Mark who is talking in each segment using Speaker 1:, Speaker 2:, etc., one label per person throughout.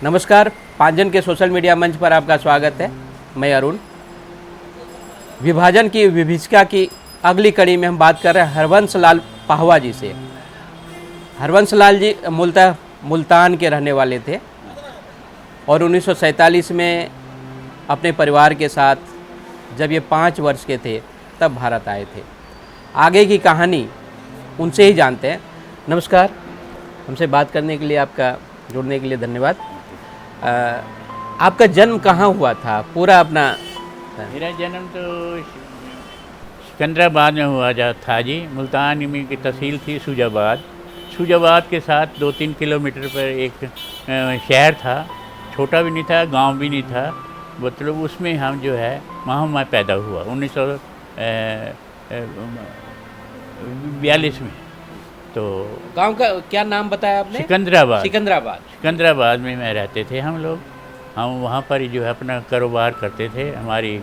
Speaker 1: नमस्कार, पांचजन के social media मंच पर आपका स्वागत है। मैं अरुण। विभाजन की विभीषिका की अगली कड़ी में हम बात कर रहे हैं हरवंश लाल पाहवा जी से। हरवंश लाल जी मूलतः मुल्तान के रहने वाले थे और 1947 में अपने परिवार के साथ जब ये 5 वर्ष के थे तब भारत आए थे। आगे की कहानी उनसे ही जानते हैं। नमस्कार, हमसे बात करने के लिए, आपका जुड़ने के लिए धन्यवाद। आपका जन्म कहाँ हुआ था? पूरा अपना।
Speaker 2: मेरा जन्म तो सिकंदराबाद में हुआ था जी। मुल्तान में की तहसील थी सूजाबाद। सूजाबाद के साथ 2-3 किलोमीटर पर एक शहर था। छोटा भी नहीं था, गांव भी नहीं था, मतलब उसमें हम जो है वहाँ मैं पैदा हुआ 1942 में। तो
Speaker 1: गांव का क्या नाम बताया आपने?
Speaker 2: सिकंदराबाद।
Speaker 1: सिकंदराबाद
Speaker 2: में रहते थे हम लोग। हम वहाँ पर जो है अपना कारोबार करते थे। हमारी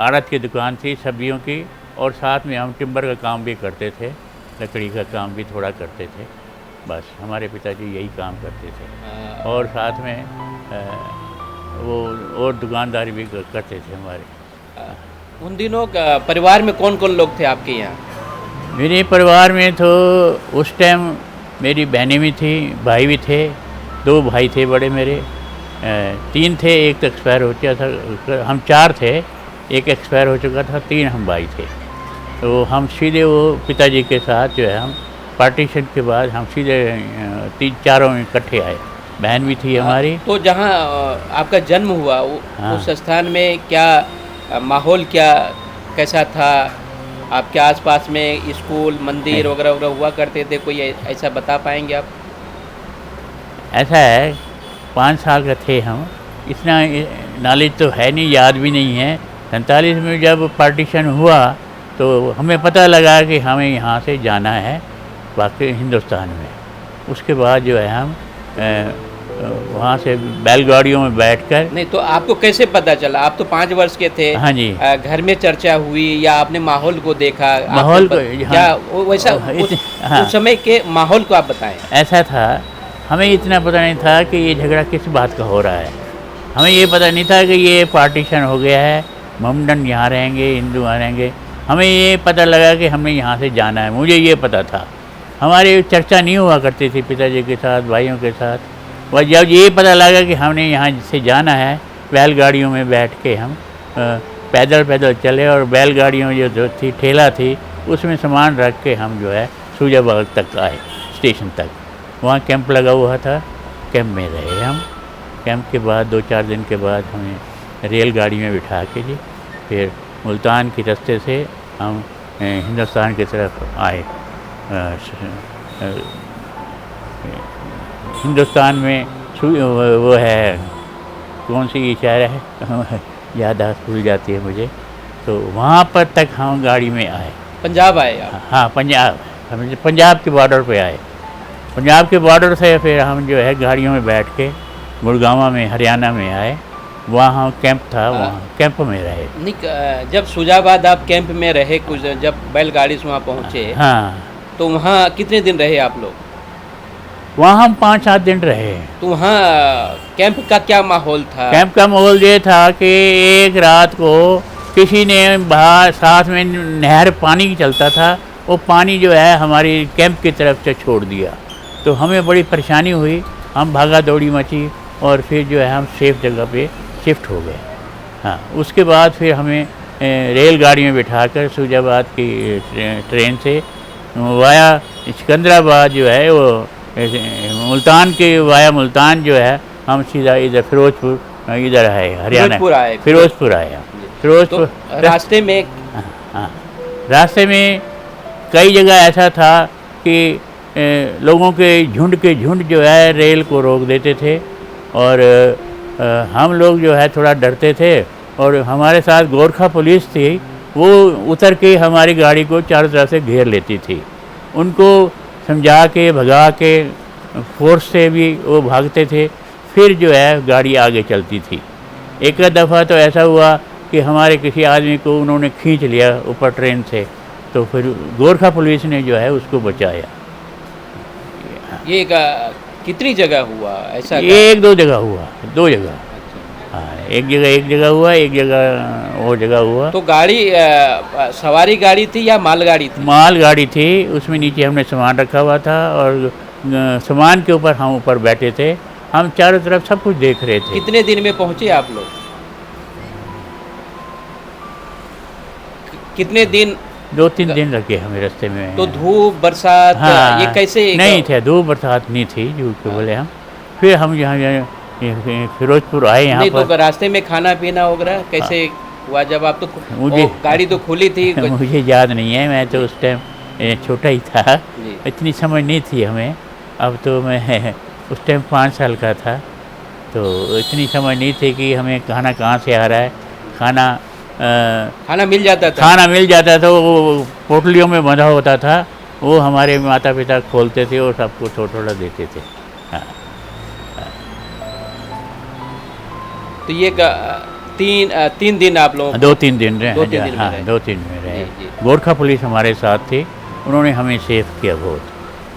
Speaker 2: आड़त की दुकान थी सब्जियों की, और साथ में हम टिम्बर का काम भी करते थे, लकड़ी का काम भी थोड़ा करते थे। बस हमारे पिताजी यही काम करते थे, और साथ में वो और दुकानदारी भी करते थे हमारे।
Speaker 1: उन दिनों परिवार में कौन कौन लोग थे आपके यहाँ?
Speaker 2: मेरे परिवार में तो उस टाइम मेरी बहनें भी थी, भाई भी थे। 2 भाई थे बड़े मेरे, 3 थे, एक तो एक्सपायर हो चुका था। हम 4 थे, एक एक्सपायर हो चुका था, 3 हम भाई थे। तो हम सीधे वो पिताजी के साथ जो है हम पार्टीशन के बाद हम सीधे 3-4 में इकट्ठे आए। बहन भी थी हमारी।
Speaker 1: तो जहाँ आपका जन्म हुआ उस स्थान में क्या माहौल कैसा था? आपके आसपास में स्कूल, मंदिर वगैरह हुआ करते थे? कोई ऐसा बता पाएंगे आप?
Speaker 2: ऐसा है, 5 साल का थे हम, इतना नॉलेज तो है नहीं, याद भी नहीं है। 47 में जब पार्टीशन हुआ तो हमें पता लगा कि हमें यहाँ से जाना है बाकी हिंदुस्तान में। उसके बाद जो है हम वहाँ से बैलगाड़ियों में बैठकर।
Speaker 1: नहीं, तो आपको कैसे पता चला? आप तो 5 वर्ष के थे।
Speaker 2: हाँ जी।
Speaker 1: घर में चर्चा हुई या आपने माहौल को देखा?
Speaker 2: माहौल को
Speaker 1: क्या वैसा उस समय के माहौल को आप बताएं।
Speaker 2: ऐसा था, हमें इतना पता नहीं था कि ये झगड़ा किस बात का हो रहा है। हमें ये पता नहीं था कि ये पार्टीशन हो गया है, मोमडन यहाँ रहेंगे, हिंदू यहाँ रहेंगे। हमें ये पता लगा कि हमें यहाँ से जाना है, मुझे ये पता था। हमारी चर्चा नहीं हुआ करती थी पिताजी के साथ, भाइयों के साथ। वह जब ये पता लगा कि हमने यहाँ से जाना है, बैलगाड़ियों में बैठ के हम पैदल चले, और बैलगाड़ियों जो थी, ठेला थी, उसमें सामान रख के हम जो है सूजाबाद तक आए, स्टेशन तक। वहाँ कैंप लगा हुआ था, कैंप में रहे हम। कैंप के बाद 2-4 दिन के बाद हमें रेलगाड़ी में बिठा के जी फिर मुल्तान के रास्ते से हम हिंदुस्तान की तरफ आए। हिंदुस्तान में वो है, कौन सी शहर है याद भूल जाती है मुझे। तो वहाँ पर तक हम गाड़ी में आए।
Speaker 1: पंजाब आए आप?
Speaker 2: हाँ, हम पंजाब के बॉर्डर पे आए। पंजाब के बॉर्डर से फिर हम जो है गाड़ियों में बैठ के गुड़गांव में, हरियाणा में आए। वहाँ कैंप था, वहाँ कैंप में रहे।
Speaker 1: जब सूजाबाद आप कैंप में रहे, कुछ जब बैलगाड़ी से वहाँ पहुँचे,
Speaker 2: हाँ, तो
Speaker 1: वहाँ कितने दिन रहे आप लोग?
Speaker 2: वहाँ हम 5-7 दिन रहे।
Speaker 1: तो वहाँ कैंप का क्या माहौल था?
Speaker 2: कैंप का माहौल ये था कि एक रात को किसी ने बाहर साथ में नहर पानी चलता था, वो पानी जो है हमारी कैंप की तरफ से छोड़ दिया। तो हमें बड़ी परेशानी हुई, हम भागा दौड़ी मची, और फिर जो है हम सेफ जगह पे शिफ्ट हो गए। हाँ, उसके बाद फिर हमें रेलगाड़ी में बिठाकर सूजाबाद की ट्रेन से वाया सिकंदराबाद जो है वो मुल्तान के वाया मुल्तान जो है हम सीधा इधर फिरोजपुर, इधर है हरियाणा, फिरोजपुर आए। फिरोजपुर
Speaker 1: तो रास्ते में,
Speaker 2: हाँ, रास्ते में कई जगह ऐसा था कि लोगों के झुंड जो है रेल को रोक देते थे, और हम लोग जो है थोड़ा डरते थे। और हमारे साथ गोरखा पुलिस थी, वो उतर के हमारी गाड़ी को चारों तरफ से घेर लेती थी। उनको समझा के, भगा के, फोर्स से भी वो भागते थे, फिर जो है गाड़ी आगे चलती थी। एक दफ़ा तो ऐसा हुआ कि हमारे किसी आदमी को उन्होंने खींच लिया ऊपर ट्रेन से, तो फिर गोरखा पुलिस ने जो है उसको बचाया।
Speaker 1: ये कितनी जगह हुआ ऐसा?
Speaker 2: एक दो जगह हुआ, 2 जगह। हाँ, एक जगह हुआ, एक जगह वो जगह हुआ।
Speaker 1: तो गाड़ी सवारी गाड़ी थी या मालगाड़ी थी?
Speaker 2: माल गाड़ी थी, उसमें नीचे हमने सामान रखा हुआ था और सामान के ऊपर हम ऊपर बैठे थे। हम चारों तरफ सब कुछ देख रहे थे।
Speaker 1: कितने दिन में पहुंचे आप लोग? कितने दिन?
Speaker 2: 2-3 दिन लगे हमें रास्ते में।
Speaker 1: तो धूप बरसात
Speaker 2: हाँ,
Speaker 1: ये कैसे?
Speaker 2: नहीं थे, धूप बरसात नहीं थी जो के बोले हम। फिर हम यहाँ ये फिरोजपुर आए यहाँ
Speaker 1: नहीं
Speaker 2: पर।
Speaker 1: तो रास्ते में खाना पीना वगैरह कैसे हुआ जब आप तो
Speaker 2: मुझे-
Speaker 1: गाड़ी तो खुली थी?
Speaker 2: मुझे याद नहीं है, मैं तो उस टाइम छोटा ही था,
Speaker 1: जी।
Speaker 2: इतनी समझ नहीं थी हमें। अब तो मैं उस टाइम 5 साल का था, तो इतनी समझ नहीं थी कि हमें खाना कहाँ से आ रहा है।
Speaker 1: खाना मिल जाता था?
Speaker 2: खाना मिल जाता था, वो पोटलियों में बंधा होता था, वो हमारे माता पिता खोलते थे और सबको थोड़ा थोड़ा देते थे। हाँ।
Speaker 1: तो ये तीन दिन आप लोगों को?
Speaker 2: 2-3 दिन रहे।
Speaker 1: 2-3 दिन में
Speaker 2: हाँ,
Speaker 1: रहे।
Speaker 2: 2-3 में रहे।
Speaker 1: जी, जी।
Speaker 2: गोरखा पुलिस हमारे साथ थी, उन्होंने हमें सेफ किया बहुत।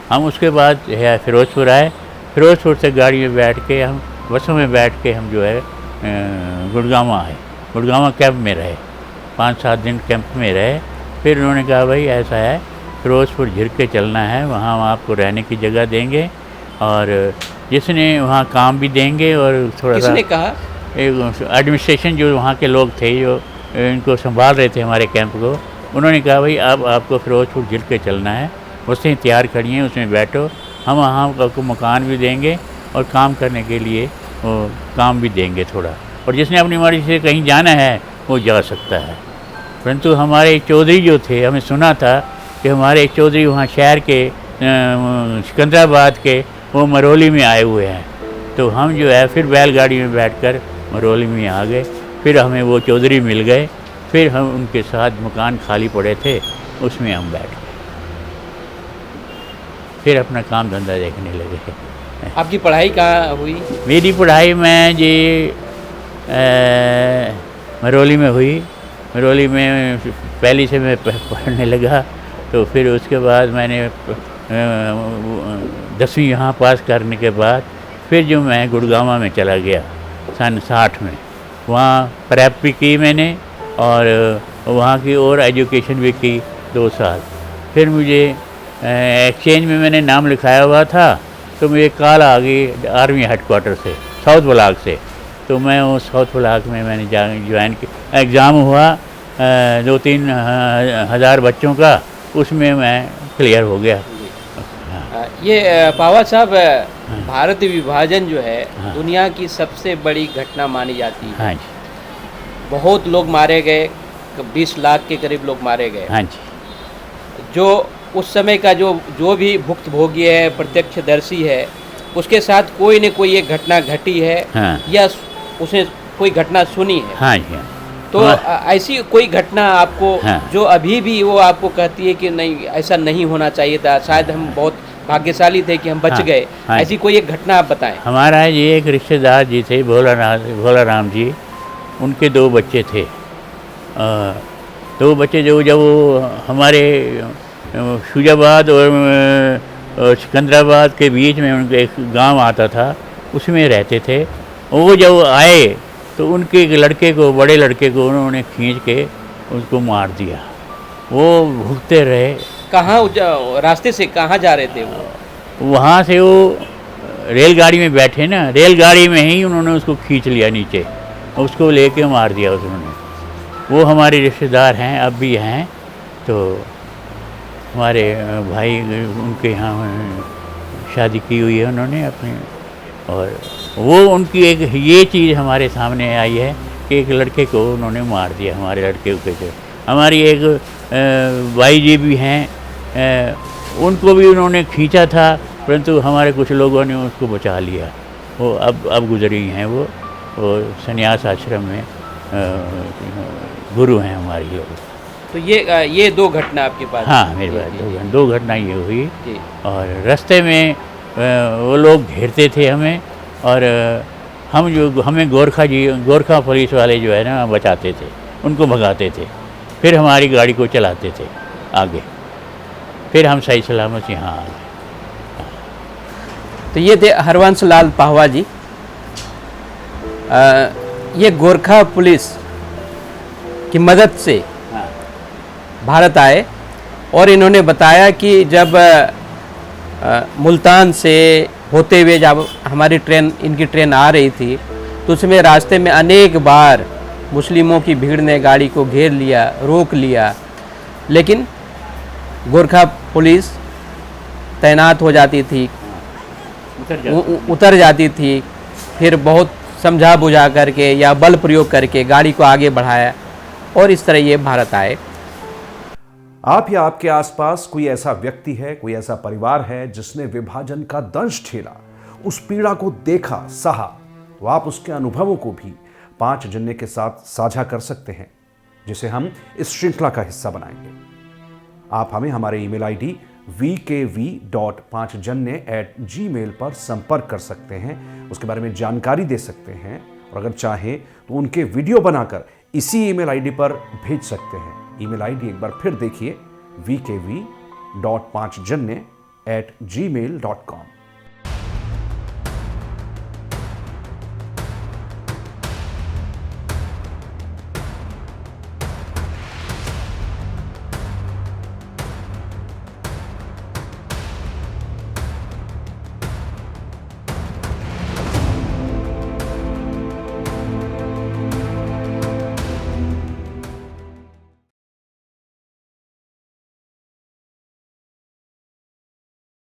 Speaker 2: हम उसके बाद जो है फिरोजपुर आए। फिरोजपुर से गाड़ी में बैठ के हम बसों में बैठ के हम जो है गुड़गांव आए। गुड़गांव कैंप में रहे, 5-7 दिन कैंप में रहे। फिर उन्होंने कहा भाई ऐसा है, फिरोजपुर झिर के चलना है, वहाँ आपको रहने की जगह देंगे और जिसने वहाँ काम भी देंगे और थोड़ा सा।
Speaker 1: किसने कहा?
Speaker 2: एक एडमिनिस्ट्रेशन जो वहाँ के लोग थे जो इनको संभाल रहे थे हमारे कैंप को, उन्होंने कहा भाई अब आपको फिरोजपुर झिर के चलना है, बसें तैयार खड़ी हैं, उसमें बैठो, हम वहाँ आपको मकान भी देंगे और काम करने के लिए वो काम भी देंगे थोड़ा, और जिसने अपनी मर्जी से कहीं जाना है वो जा सकता है। परंतु हमारे चौधरी जो थे, हमें सुना था कि हमारे चौधरी वहाँ शहर के सिकंदराबाद के वो मरौली में आए हुए हैं। तो हम जो है फिर बैलगाड़ी में बैठकर मरौली में आ गए। फिर हमें वो चौधरी मिल गए, फिर हम उनके साथ मकान खाली पड़े थे, उसमें हम बैठ गए, फिर अपना काम धंधा देखने लगे।
Speaker 1: आपकी पढ़ाई कहाँ हुई?
Speaker 2: मेरी पढ़ाई में जी मरौली में हुई। मरौली में पहली से मैं पढ़ने लगा, तो फिर उसके बाद मैंने 10वीं यहाँ पास करने के बाद फिर जो मैं गुड़गांव में चला गया सन 60 में, वहाँ प्रेप भी की मैंने और वहाँ की और एजुकेशन भी की 2 साल। फिर मुझे एक्सचेंज में मैंने नाम लिखाया हुआ था, तो मुझे कॉल आ गई आर्मी हेडक्वार्टर से, साउथ ब्लॉक से। तो मैं वो साउथ ब्लॉक में मैंने ज्वाइन किया। एग्ज़ाम हुआ 2-3 हज़ार बच्चों का, उसमें मैं क्लियर हो गया।
Speaker 1: ये पावा साहब, भारत विभाजन जो है दुनिया की सबसे बड़ी घटना मानी जाती है।
Speaker 2: हाँ जी।
Speaker 1: बहुत लोग मारे गए, 20 लाख के करीब लोग मारे गए।
Speaker 2: हाँ जी।
Speaker 1: जो उस समय का जो भी भुक्तभोगी है, प्रत्यक्षदर्शी है, उसके साथ कोई न कोई एक घटना घटी है।
Speaker 2: हाँ।
Speaker 1: या उसने कोई घटना सुनी है।
Speaker 2: हाँ जी। हाँ।
Speaker 1: तो ऐसी कोई घटना आपको
Speaker 2: हाँ।
Speaker 1: जो अभी भी वो आपको कहती है कि नहीं ऐसा नहीं होना चाहिए था, शायद हम बहुत भाग्यशाली थे कि हम बच
Speaker 2: हाँ।
Speaker 1: गए,
Speaker 2: हाँ।
Speaker 1: ऐसी कोई एक घटना आप बताएं।
Speaker 2: हमारा ये एक रिश्तेदार जी थे, भोला राम जी, उनके 2 बच्चे थे। 2 बच्चे जो जब वो हमारे शुजाबाद और सिकंदराबाद के बीच में उनका एक गांव आता था, उसमें रहते थे। वो जब आए तो उनके एक लड़के को, बड़े लड़के को उन्होंने खींच के उसको मार दिया। वो भुगते रहे।
Speaker 1: कहाँ रास्ते से कहाँ जा रहे थे वो?
Speaker 2: वहाँ से वो रेलगाड़ी में बैठे ना, रेलगाड़ी में ही उन्होंने उसको खींच लिया नीचे, उसको लेके मार दिया उन्होंने। वो हमारे रिश्तेदार हैं, अब भी हैं। तो हमारे भाई उनके यहाँ शादी की हुई है उन्होंने अपने, और वो उनकी एक ये चीज़ हमारे सामने आई है कि एक लड़के को उन्होंने मार दिया, हमारे लड़के को। हमारी एक भाई जी भी हैं, उनको भी उन्होंने खींचा था, परंतु हमारे कुछ लोगों ने उसको बचा लिया। वो अब गुजरी हैं, वो संन्यास आश्रम में गुरु हैं हमारे लोग।
Speaker 1: तो ये 2 घटना आपके पास?
Speaker 2: हाँ, मेरे पास 2 घटना ये हुई।
Speaker 1: जी।
Speaker 2: और रास्ते में वो लोग घेरते थे हमें, और हमें गोरखा पुलिस वाले जो है ना बचाते थे, उनको भगाते थे, फिर हमारी गाड़ी को चलाते थे आगे, फिर हम सही सलामत यहाँ आ गए।
Speaker 1: तो ये थे हरवंश लाल पाहवा जी। ये गोरखा पुलिस की मदद से
Speaker 2: हाँ।
Speaker 1: भारत आए और इन्होंने बताया कि जब मुल्तान से होते हुए जब हमारी इनकी ट्रेन आ रही थी तो उसमें रास्ते में अनेक बार मुस्लिमों की भीड़ ने गाड़ी को घेर लिया, रोक लिया, लेकिन गोरखा पुलिस तैनात हो जाती थी, उतर जाती थी, फिर बहुत समझा बुझा करके या बल प्रयोग करके गाड़ी को आगे बढ़ाया और इस तरह ये भारत आए।
Speaker 3: आप या आपके आसपास कोई ऐसा व्यक्ति है, कोई ऐसा परिवार है जिसने विभाजन का दंश झेला, उस पीड़ा को देखा, सहा, तो आप उसके अनुभवों को भी 5 जन्य के साथ साझा कर सकते हैं, जिसे हम इस श्रृंखला का हिस्सा बनाएंगे। आप हमें हमारे ईमेल आईडी vkv.5janya@gmail पर संपर्क कर सकते हैं, उसके बारे में जानकारी दे सकते हैं और अगर चाहें तो उनके वीडियो बनाकर इसी ईमेल आईडी पर भेज सकते हैं। ईमेल आईडी एक बार फिर देखिए, vkv.5janya@gmail.com।